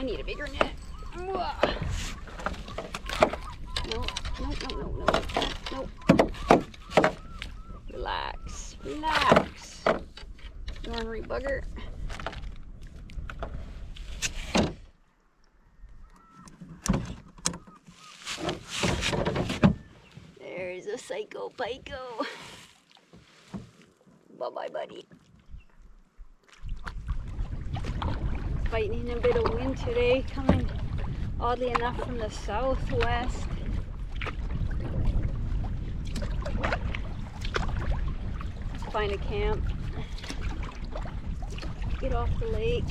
I need a bigger net. No. Relax, relax. Ornery bugger. There's a psycho pico. Bye-bye, buddy. Fighting a bit of wind today, coming oddly enough from the southwest. Let's find a camp. Get off the lake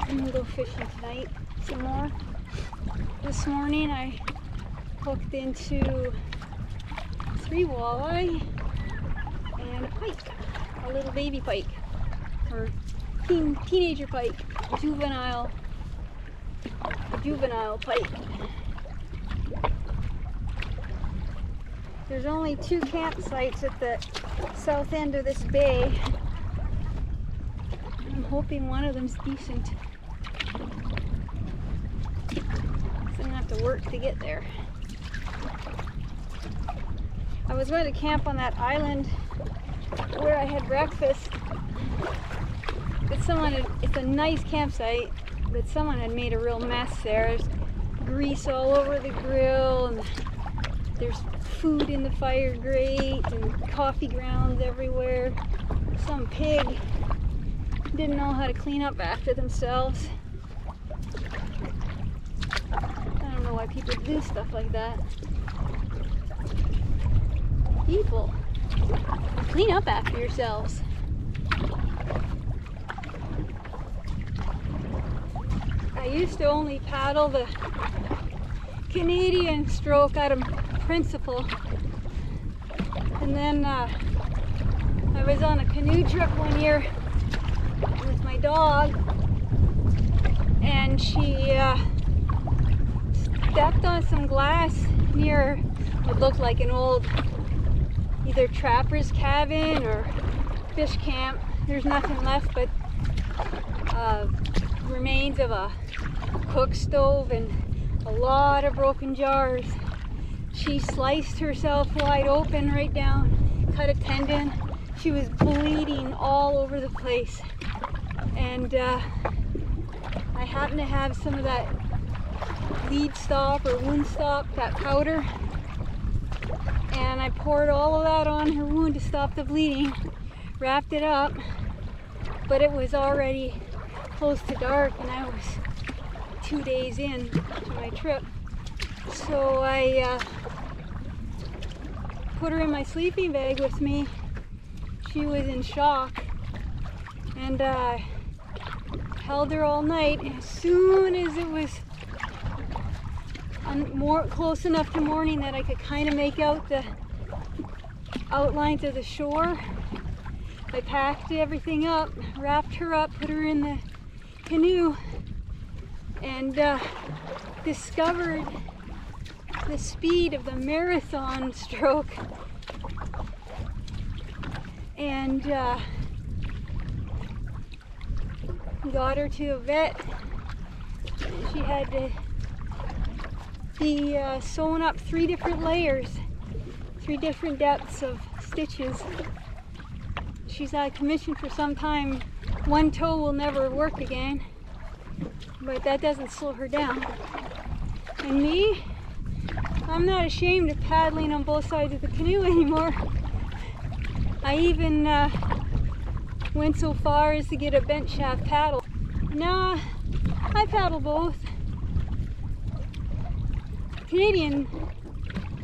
and go fishing tonight some more. This morning I hooked into 3 walleye and a pike, a little baby pike, or teenager pike, juvenile pike. There's only 2 campsites at the south end of this bay. I'm hoping one of them's decent. So I'm gonna have to work to get there. I was going to camp on that island where I had breakfast. It's a nice campsite, but someone had made a real mess there. There's grease all over the grill, and there's food in the fire grate, and coffee grounds everywhere. Some pig didn't know how to clean up after themselves. I don't know why people do stuff like that. People, clean up after yourselves. I used to only paddle the Canadian stroke out of principle, and then I was on a canoe trip one year with my dog, and she stepped on some glass near what looked like an old either trapper's cabin or fish camp. There's nothing left but remains of a cook stove and a lot of broken jars. She sliced herself wide open right down, cut a tendon. She was bleeding all over the place. And I happened to have some of that bleed stop or wound stop, that powder. And I poured all of that on her wound to stop the bleeding, wrapped it up, but it was already close to dark and I was 2 days in to my trip. So I put her in my sleeping bag with me. She was in shock, and held her all night. And as soon as it was close enough to morning that I could kind of make out the outlines of the shore, I packed everything up, wrapped her up, put her in the canoe, and discovered the speed of the marathon stroke, and got her to a vet. She had to be sewn up 3 different layers, 3 different depths of stitches. She's out of commission for some time. One toe will never work again, but that doesn't slow her down. And me, I'm not ashamed of paddling on both sides of the canoe anymore. I even went so far as to get a bent shaft paddle. Nah, I paddle both. Canadian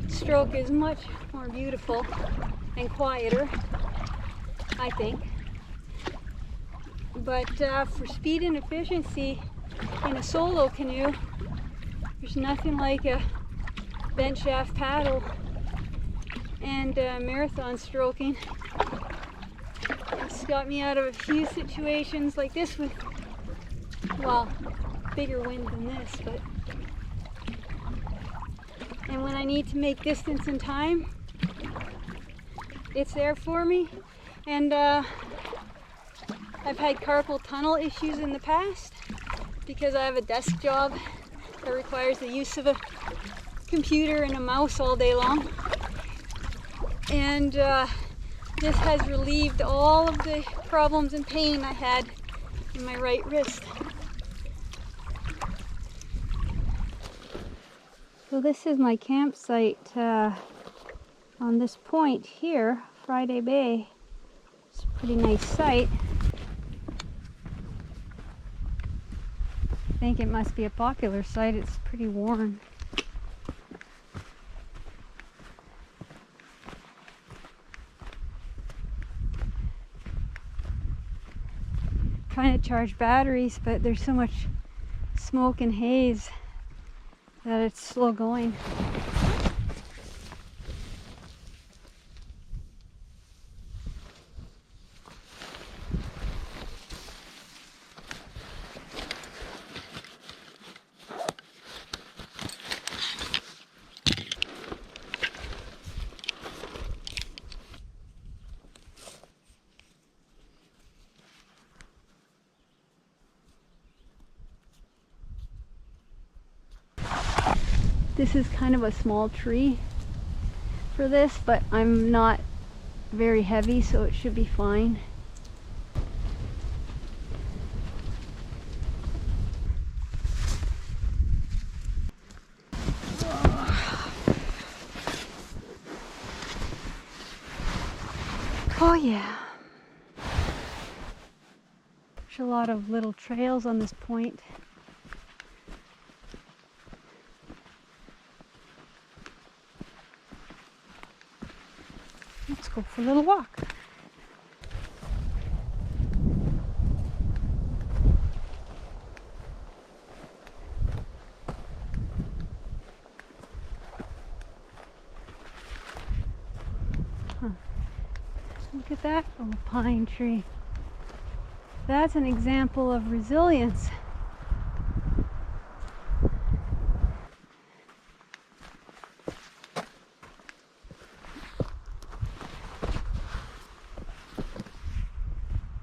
stroke is much more beautiful and quieter, I think. But for speed and efficiency in a solo canoe, there's nothing like a bent shaft paddle and marathon stroking. It's got me out of a few situations like this with, well, bigger wind than this, but and when I need to make distance and time, it's there for me. And I've had carpal tunnel issues in the past, because I have a desk job that requires the use of a computer and a mouse all day long. And this has relieved all of the problems and pain I had in my right wrist. So this is my campsite on this point here, Friday Bay. It's a pretty nice site. I think it must be a popular site. It's pretty warm. Trying to charge batteries, but there's so much smoke and haze that it's slow going. This is kind of a small tree for this, but I'm not very heavy, so it should be fine. Oh yeah. There's a lot of little trails on this point. Let's go for a little walk. Look at that little pine tree. That's an example of resilience.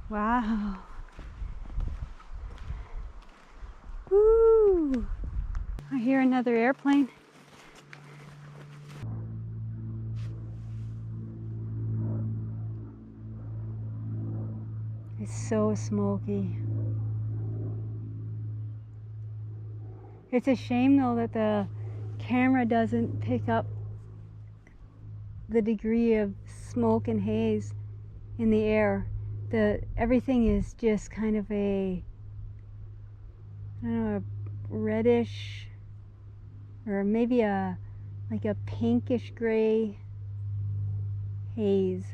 Wow. Woo! I hear another airplane. It's so smoky. It's a shame though that the camera doesn't pick up the degree of smoke and haze in the air. Everything is just kind of a, I don't know, a reddish or maybe like a pinkish gray haze.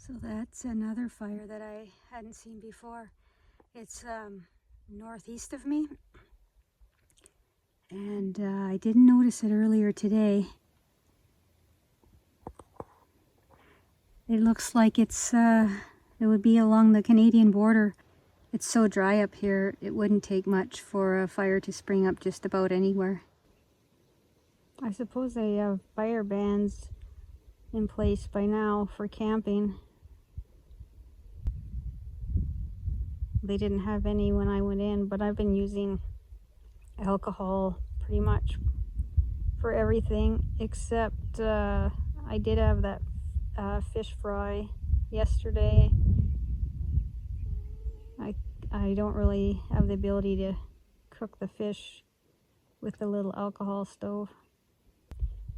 So that's another fire that I hadn't seen before. It's northeast of me, and I didn't notice it earlier today. It looks like it would be along the Canadian border. It's so dry up here, it wouldn't take much for a fire to spring up just about anywhere. I suppose they have fire bans in place by now for camping. They didn't have any when I went in, but I've been using alcohol pretty much for everything except I did have that fish fry yesterday. I don't really have the ability to cook the fish with the little alcohol stove.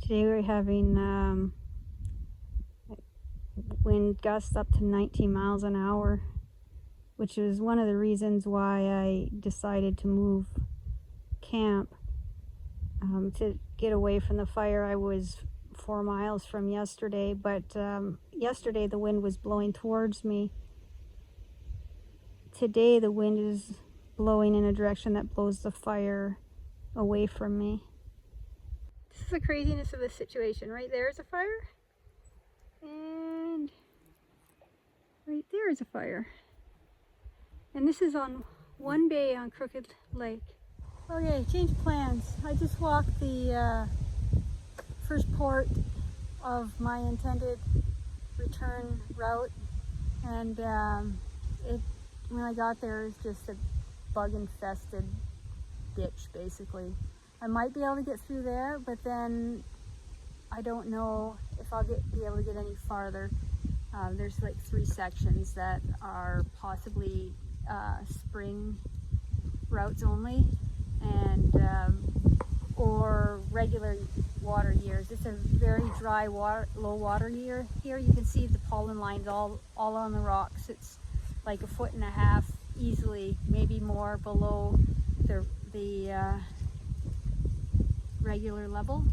Today we're having wind gusts up to 19 miles an hour, which is one of the reasons why I decided to move camp to get away from the fire. I was 4 miles from yesterday, but yesterday the wind was blowing towards me. Today the wind is blowing in a direction that blows the fire away from me. This is the craziness of the situation. Right there is a fire, and right there is a fire. And this is on one bay on Crooked Lake. Okay, change plans. I just walked the first port of my intended return route, and when I got there, it was just a bug infested ditch basically. I might be able to get through there, but then I don't know if I'll be able to get any farther. There's like 3 sections that are possibly spring routes only, and or regular water years. It's a very dry low water year here. You can see the pollen lines all on the rocks. It's like 1.5 feet easily, maybe more, below the regular level,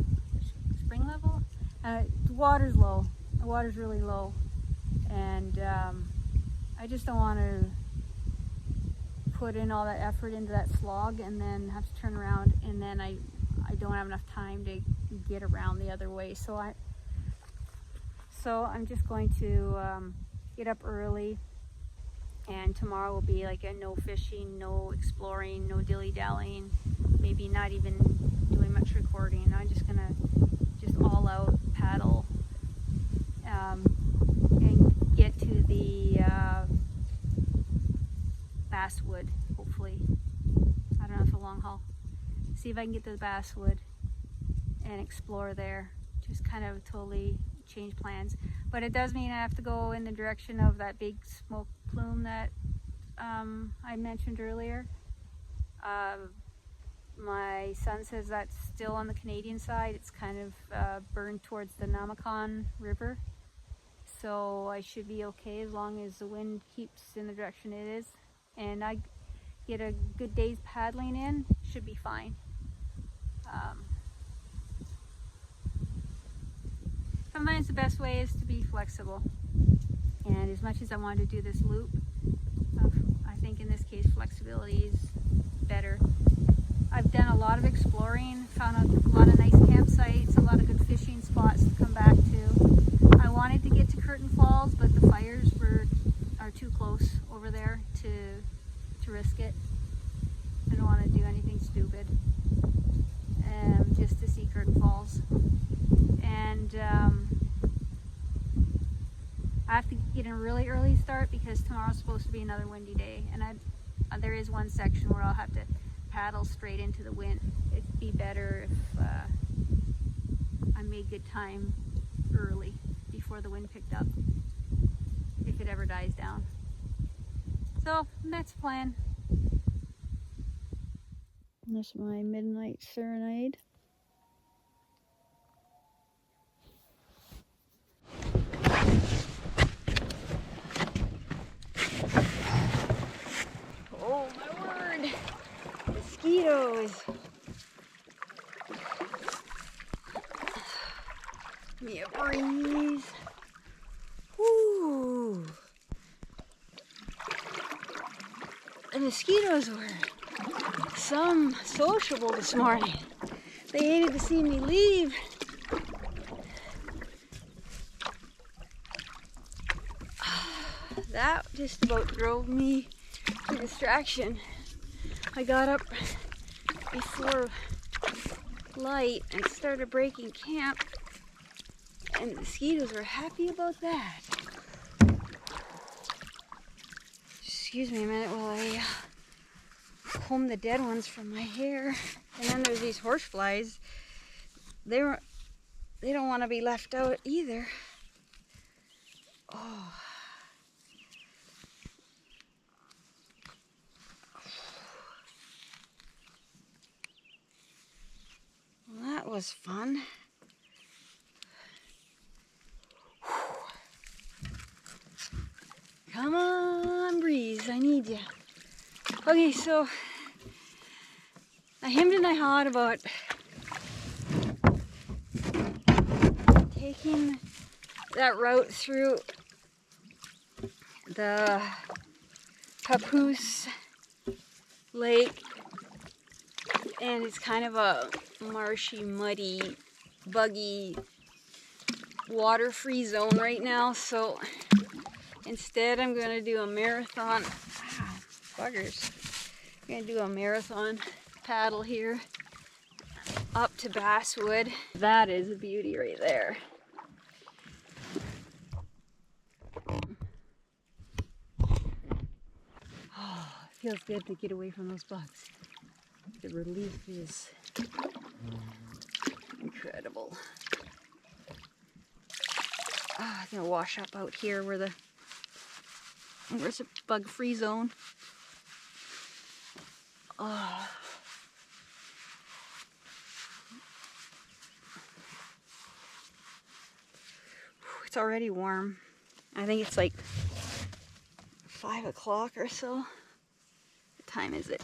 spring level. The water's low. The water's really low, and I just don't want to put in all that effort into that slog and then have to turn around, and then I don't have enough time to get around the other way. So I'm just going to get up early, and tomorrow will be like a no fishing, no exploring, no dilly-dallying, maybe not even doing much recording. I'm just gonna all out paddle and get to the Basswood, hopefully. I don't know if it's a long haul. See if I can get to the Basswood and explore there. Just kind of totally change plans. But it does mean I have to go in the direction of that big smoke plume that I mentioned earlier. My son says that's still on the Canadian side. It's kind of burned towards the Namacon River. So I should be okay as long as the wind keeps in the direction it is. And I get a good day's paddling in, should be fine. Sometimes the best way is to be flexible. And as much as I wanted to do this loop, I think in this case flexibility is better. I've done a lot of exploring, found a lot of nice campsites, a lot of good fishing spots to come back to. I wanted to get to Curtin Falls, but the fires are too close over there to risk it. I don't want to do anything stupid, just to see Curtin Falls. And I have to get in a really early start because tomorrow's supposed to be another windy day, and there is one section where I'll have to paddle straight into the wind. It'd be better if I made good time early before the wind picked up, if it ever dies down. So that's the plan. That's my midnight serenade. Oh my word! Mosquitoes! Give me a breeze. Woo! The mosquitoes were some sociable this morning. They hated to see me leave. That just about drove me to distraction. I got up before light and started breaking camp, and the mosquitoes were happy about that. Excuse me a minute while I comb the dead ones from my hair. And then there's these horseflies. They don't want to be left out either. Oh. Well, that was fun. Come on, breeze, I need you. Okay, so I hemmed and I hawed about taking that route through the Papoose Lake, and it's kind of a marshy, muddy, buggy, water-free zone right now, so Instead, I'm going to do a marathon. Buggers. I'm going to do a marathon paddle here up to Basswood. That is a beauty right there. Oh, it feels good to get away from those bugs. The relief is incredible. Oh, I'm gonna wash up out here where's a bug-free zone. Oh. It's already warm. I think it's like 5 o'clock or so. What time is it?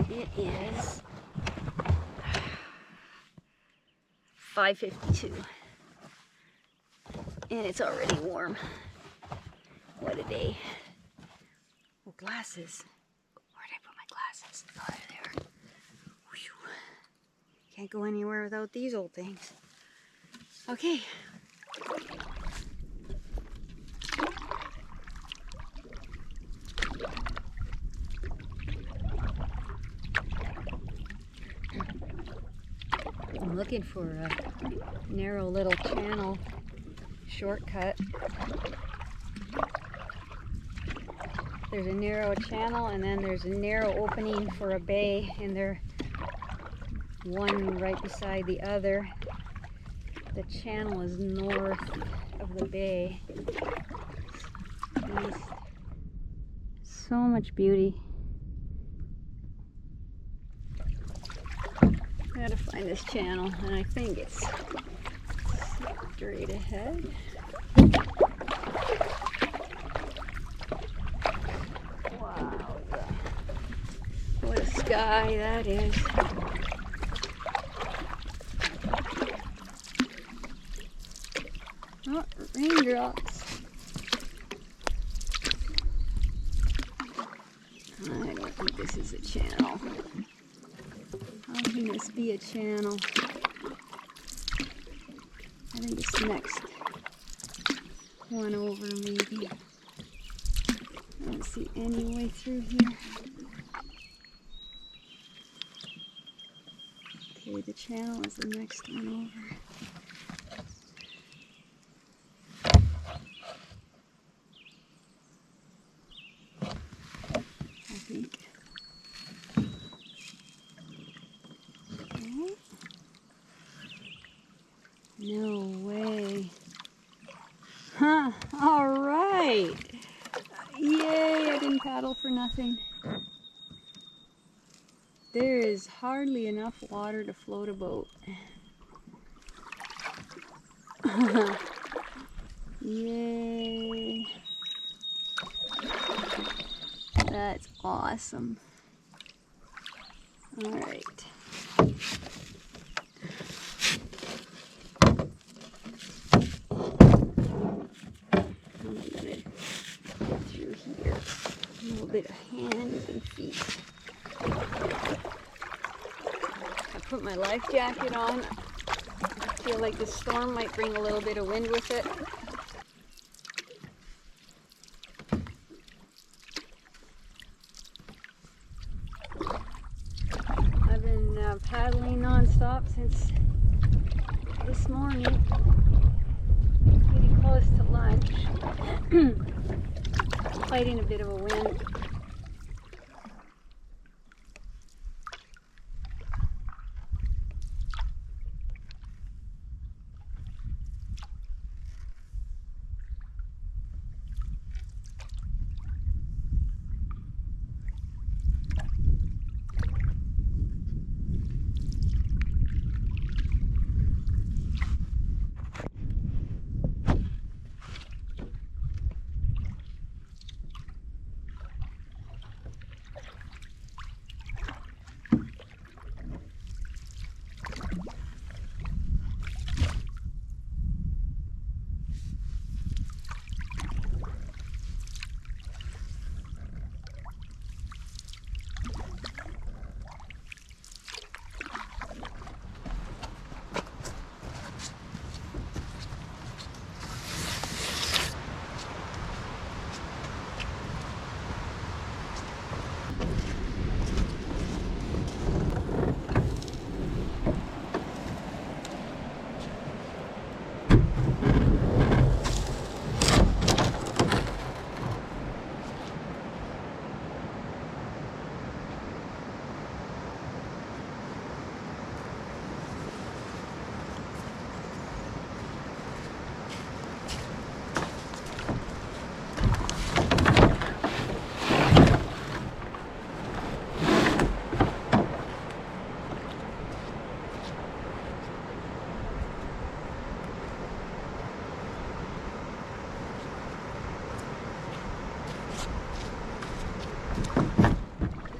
It is 5:52. And it's already warm. What a day. Oh, glasses. Where'd I put my glasses? Oh, there they are. Whew. Can't go anywhere without these old things. Okay. I'm looking for a narrow little channel shortcut. There's a narrow channel and then there's a narrow opening for a bay, and they're one right beside the other. The channel is north of the bay. East. So much beauty. I gotta find this channel, and I think it's straight ahead. Wow, what a sky that is. Oh, raindrops. I don't think this is a channel. How can this be a channel? I think it's next one over maybe. I don't see any way through here. Okay, the channel is the next one over. I think. Okay. No way. Huh, all right. Yay, I didn't paddle for nothing. There is hardly enough water to float a boat. Yay. That's awesome. All right. Through here, a little bit of hands and feet. I put my life jacket on. I feel like the storm might bring a little bit of wind with it. I've been paddling non-stop since this morning. Getting close to lunch. Fighting a bit of a wind.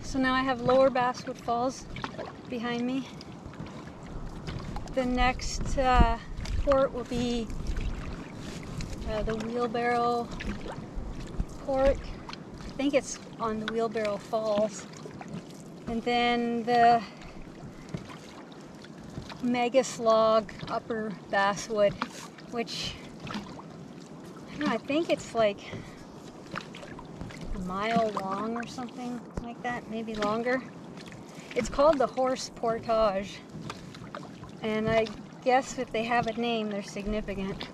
So now I have Lower Basswood Falls behind me. The next port will be the Wheelbarrow port. I think it's on the Wheelbarrow Falls. And then the Mega Slog Upper Basswood, which I don't know, I think it's like a mile long or something like that, maybe longer. It's called the Horse Portage, and I guess if they have a name, they're significant.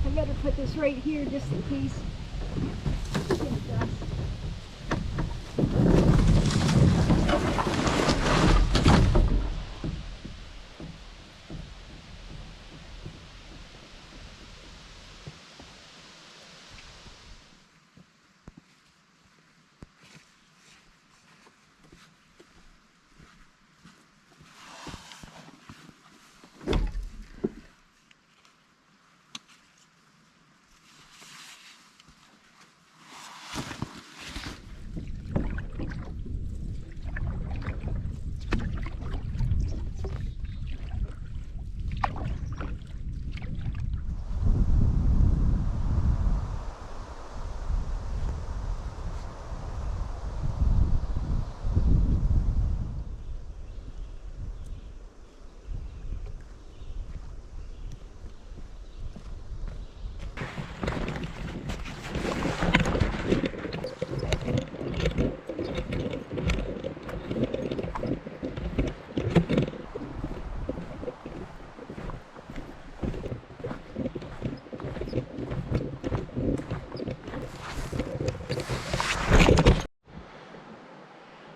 I better put this right here just in case.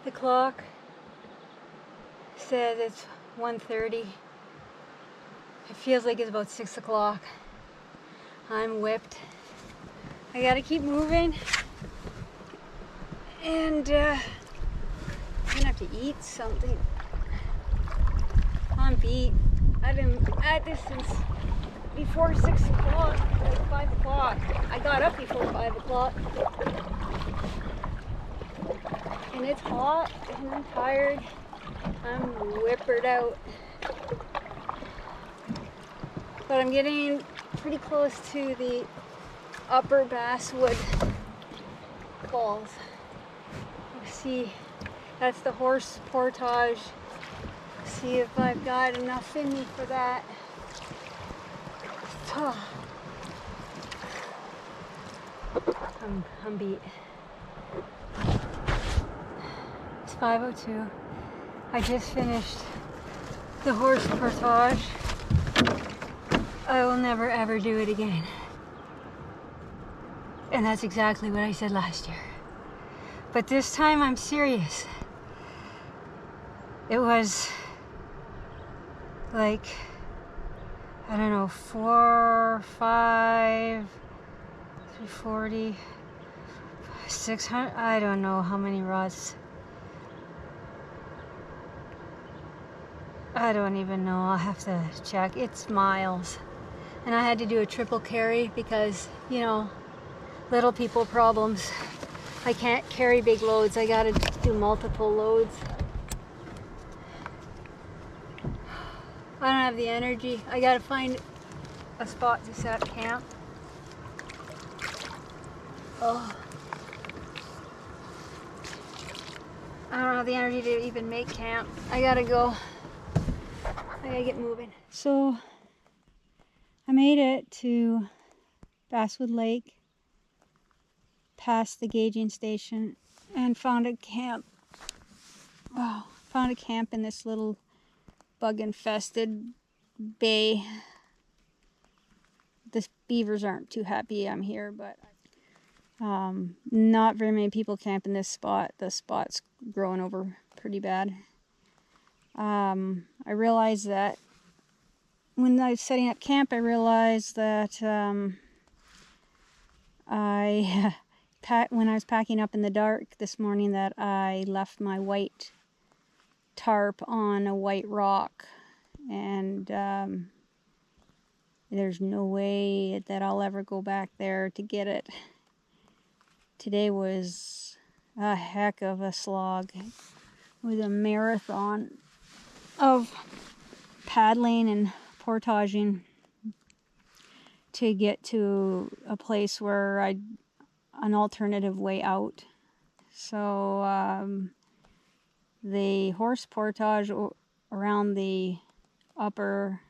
The clock says it's 1:30. It feels like it's about 6 o'clock. I'm whipped. I gotta keep moving. And I'm gonna have to eat something. I'm beat. I've been at this since before 6 o'clock, like 5 o'clock. I got up before 5 o'clock. And it's hot, and I'm tired. I'm whippered out. But I'm getting pretty close to the Upper Basswood Falls. Let's see, that's the Horse Portage. See if I've got enough in me for that. I'm beat. It's 5:02. I just finished the Horse Portage. I will never ever do it again. And that's exactly what I said last year. But this time I'm serious. It was like, I don't know, 4, 5, 340, 600, I don't know how many rods. I don't even know, I'll have to check. It's miles. And I had to do a triple carry because, you know, little people problems. I can't carry big loads, I gotta do multiple loads. I don't have the energy. I gotta find a spot to set up camp. Oh. I don't have the energy to even make camp. I gotta go. I gotta get moving. So I made it to Basswood Lake, past the gauging station, and found a camp. Wow, found a camp in this little bug-infested bay. The beavers aren't too happy I'm here, but not very many people camp in this spot. The spot's growing over pretty bad. I realized that when I was setting up camp, I realized that when I was packing up in the dark this morning, that I left my white tarp on a white rock, and there's no way that I'll ever go back there to get it. Today was a heck of a slog. It was a marathon of paddling and portaging to get to a place where an alternative way out. So the horse portage around the upper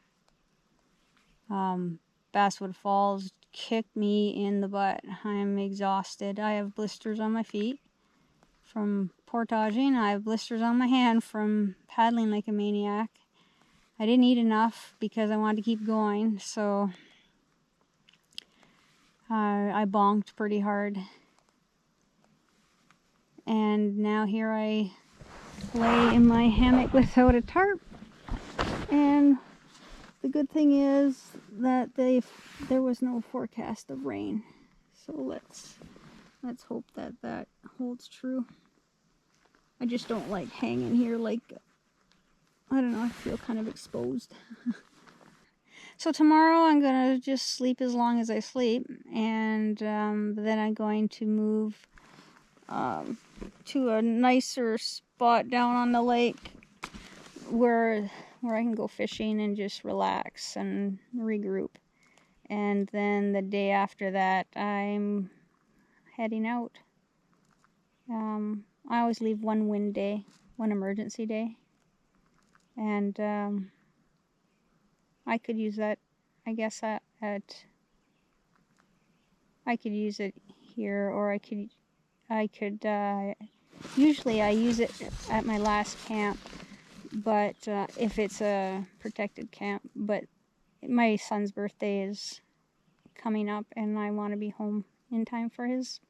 Basswood Falls kicked me in the butt. I'm exhausted. I have blisters on my feet from portaging. I have blisters on my hand from paddling like a maniac. I didn't eat enough because I wanted to keep going, so I bonked pretty hard. And now here I lay in my hammock without a tarp. And the good thing is that there was no forecast of rain. So let's hope that that holds true. I just don't like hanging here like, I don't know, I feel kind of exposed. So tomorrow I'm gonna just sleep as long as I sleep, and then I'm going to move to a nicer spot down on the lake where I can go fishing and just relax and regroup. And then the day after that, I'm heading out. I always leave one wind day, one emergency day. And I could use that, I guess, I could use it here, or I could usually I use it at my last camp, but if it's a protected camp. But my son's birthday is coming up, and I want to be home in time for his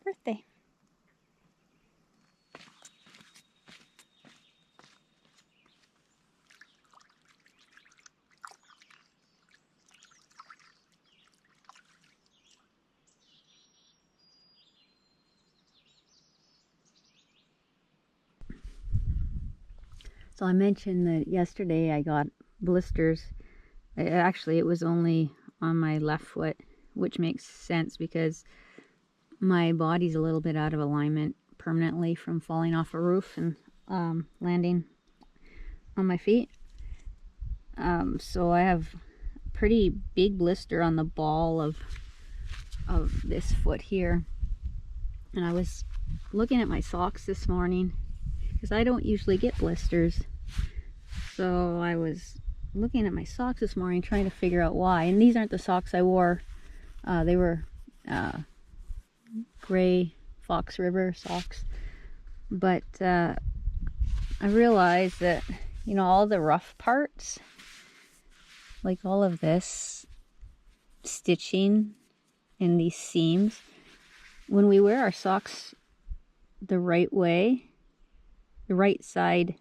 birthday. So I mentioned that yesterday I got blisters. Actually, it was only on my left foot, which makes sense because my body's a little bit out of alignment permanently from falling off a roof and landing on my feet. So I have a pretty big blister on the ball of this foot here. And I was looking at my socks this morning, because I don't usually get blisters. So I was looking at my socks this morning trying to figure out why. And these aren't the socks I wore. They were gray Fox River socks. But I realized that, you know, all the rough parts, like all of this stitching in these seams, when we wear our socks the right way, the right side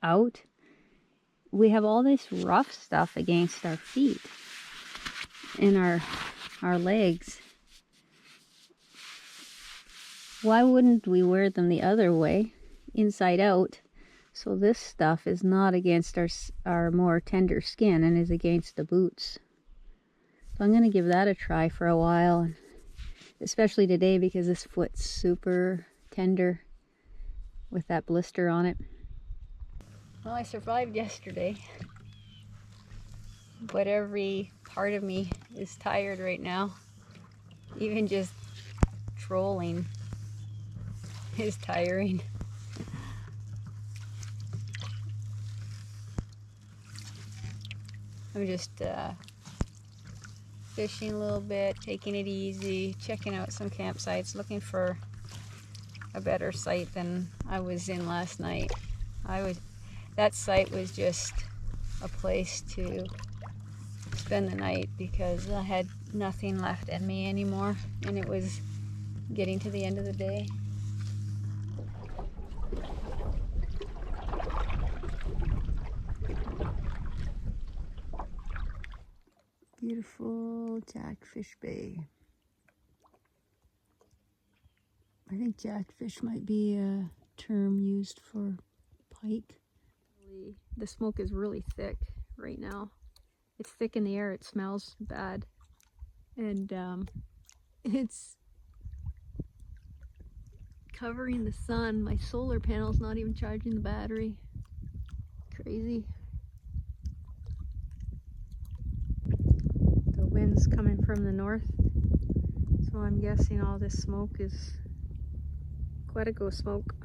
out, we have all this rough stuff against our feet and our legs. Why wouldn't we wear them the other way, inside out? So this stuff is not against our more tender skin and is against the boots. So I'm going to give that a try for a while, especially today because this foot's super tender with that blister on it. Well, I survived yesterday, but every part of me is tired right now. Even just trolling is tiring. I'm just fishing a little bit, taking it easy, checking out some campsites, looking for a better site than I was in last night. That site was just a place to spend the night because I had nothing left in me anymore, and it was getting to the end of the day. Beautiful Jackfish Bay. I think jackfish might be a term used for pike. The smoke is really thick right now. It's thick in the air, it smells bad. And it's covering the sun. My solar panel's not even charging the battery. Crazy. The wind's coming from the north, so I'm guessing all this smoke is Bwca smoke.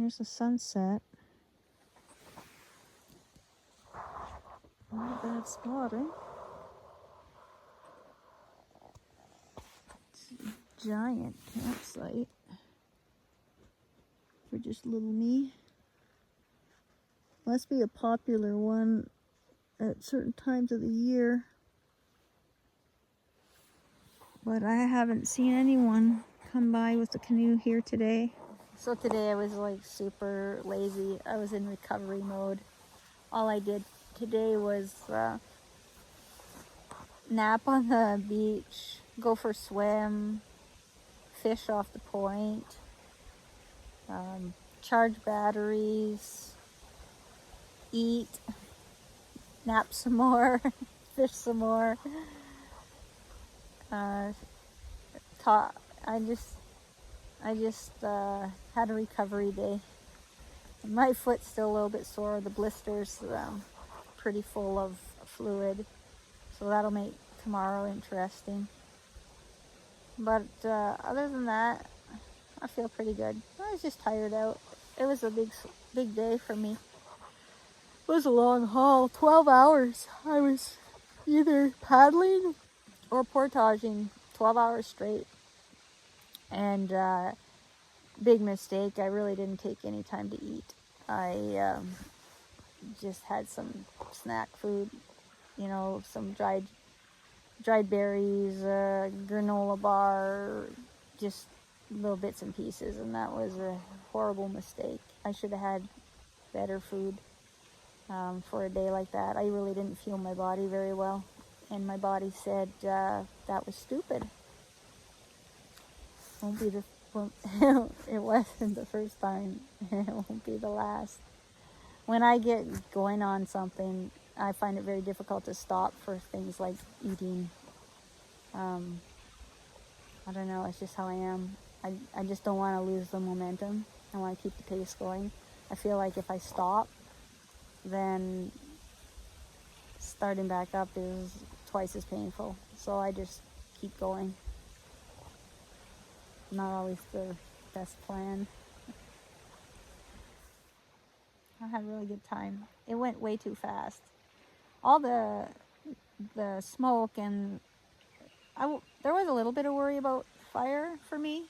There's the sunset. Not a bad spot, eh? It's a giant campsite for just little me. Must be a popular one at certain times of the year. But I haven't seen anyone come by with a canoe here today. So today I was like super lazy. I was in recovery mode. All I did today was nap on the beach, go for a swim, fish off the point, charge batteries, eat, nap some more, fish some more. I just had a recovery day. My foot's still a little bit sore. The blister's pretty full of fluid, so that'll make tomorrow interesting. But other than that, I feel pretty good. I was just tired out. It was a big day for me. It was a long haul, 12 hours. I was either paddling or portaging 12 hours straight. And big mistake, I really didn't take any time to eat. I just had some snack food, you know, some dried berries, granola bar, just little bits and pieces, and that was a horrible mistake. I should have had better food for a day like that. I really didn't feel my body very well, and my body said that was stupid. It wasn't the first time. It won't be the last. When I get going on something, I find it very difficult to stop for things like eating. I don't know, it's just how I am. I just don't want to lose the momentum. I want to keep the pace going. I feel like if I stop, then starting back up is twice as painful. So I just keep going. Not always the best plan. I had a really good time. It went way too fast. All the smoke and there was a little bit of worry about fire for me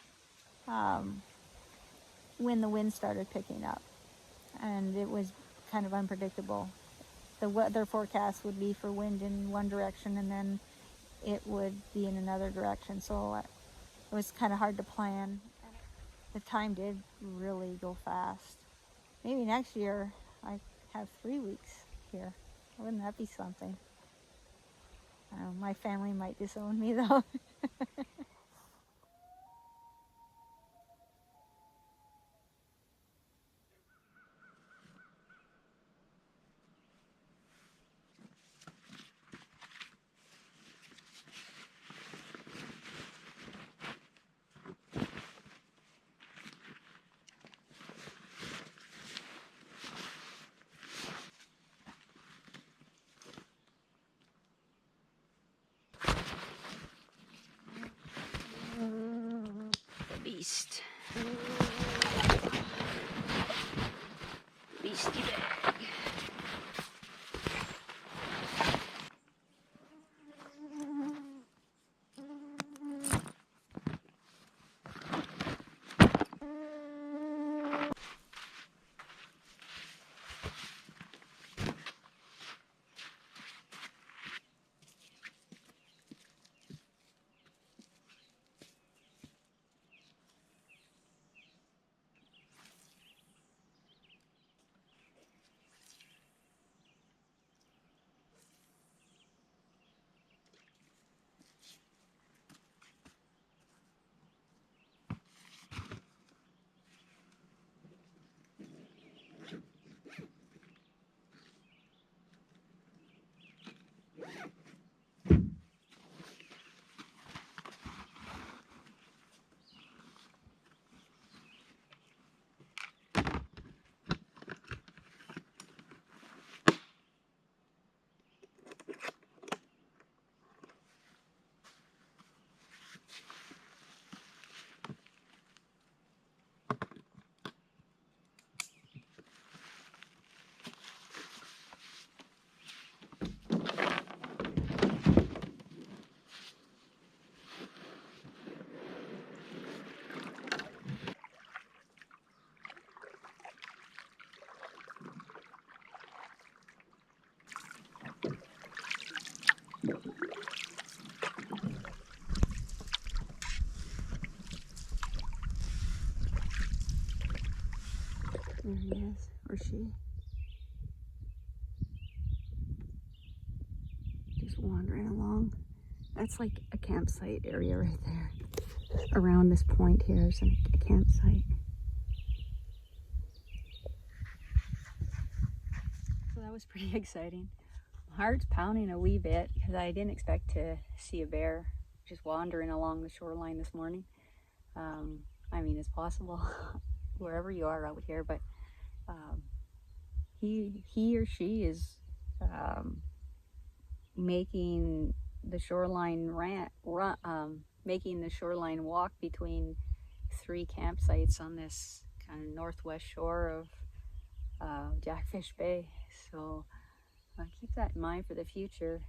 when the wind started picking up, and it was kind of unpredictable. The weather forecast would be for wind in one direction and then it would be in another direction, so it was kind of hard to plan. The time did really go fast. Maybe next year I have 3 weeks here. Wouldn't that be something? My family might disown me though. Beast. Beastie bag. There he is, or she. Just wandering along. That's like a campsite area right there. Around this point here is a campsite. So that was pretty exciting. My heart's pounding a wee bit because I didn't expect to see a bear just wandering along the shoreline this morning. I mean, it's possible wherever you are out here, but he or she is making the shoreline making the shoreline walk between 3 campsites on this kind of northwest shore of Jackfish Bay. So keep that in mind for the future.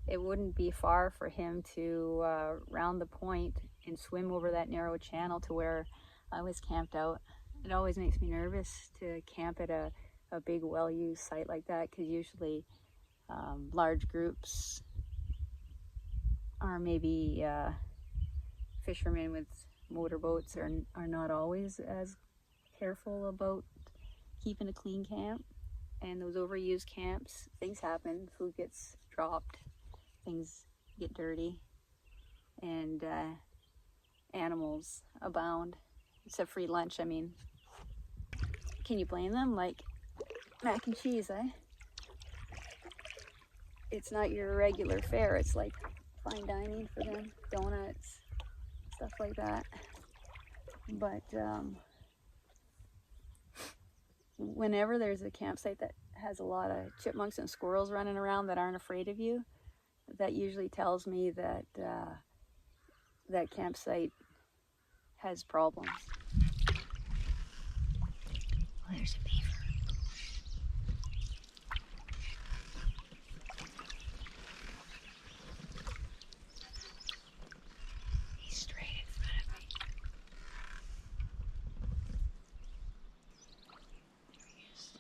It wouldn't be far for him to round the point and swim over that narrow channel to where I was camped out. It always makes me nervous to camp at a big well-used site like that, because usually large groups are maybe fishermen with motorboats are not always as careful about keeping a clean camp. And those overused camps, things happen, food gets dropped, things get dirty, and animals abound. It's a free lunch. I mean, can you blame them? Like mac and cheese, eh? It's not your regular fare. It's like fine dining for them, donuts, stuff like that. But whenever there's a campsite that has a lot of chipmunks and squirrels running around that aren't afraid of you, that usually tells me that that campsite has problems. Oh, there's a beaver. He's straight in front of me. There he is.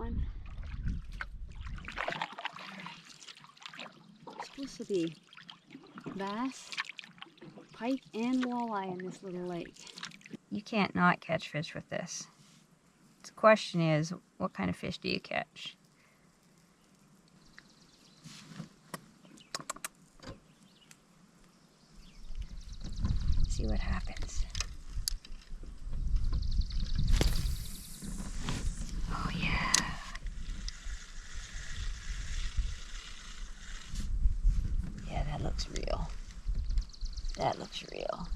one. It's supposed to be bass, pike, and walleye in this little lake. You can't not catch fish with this. The question is, what kind of fish do you catch? See what happens. Oh yeah. Yeah, that looks real. That looks real.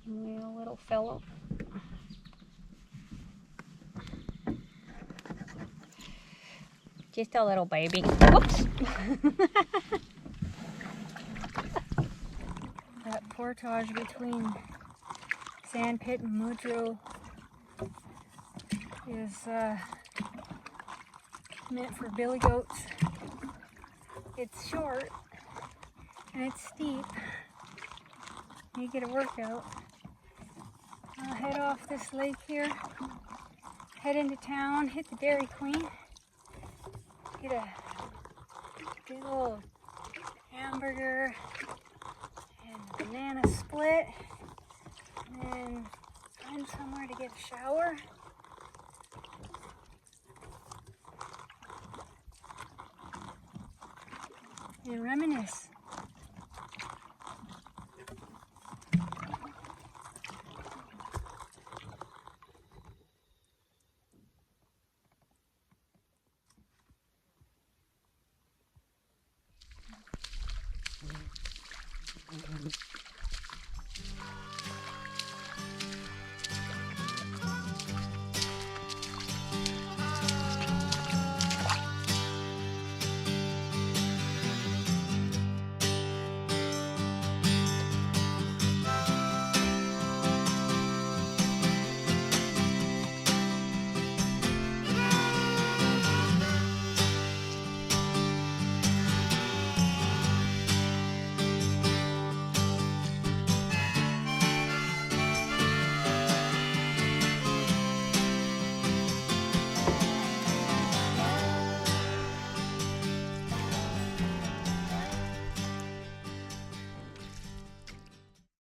Well, little fellow. Just a little baby. Whoops! That portage between Sandpit and Muldrow is meant for billy goats. It's short and it's steep. You get a workout. I'll head off this lake here, head into town, hit the Dairy Queen, get a big old hamburger and a banana split, and then find somewhere to get a shower. And reminisce.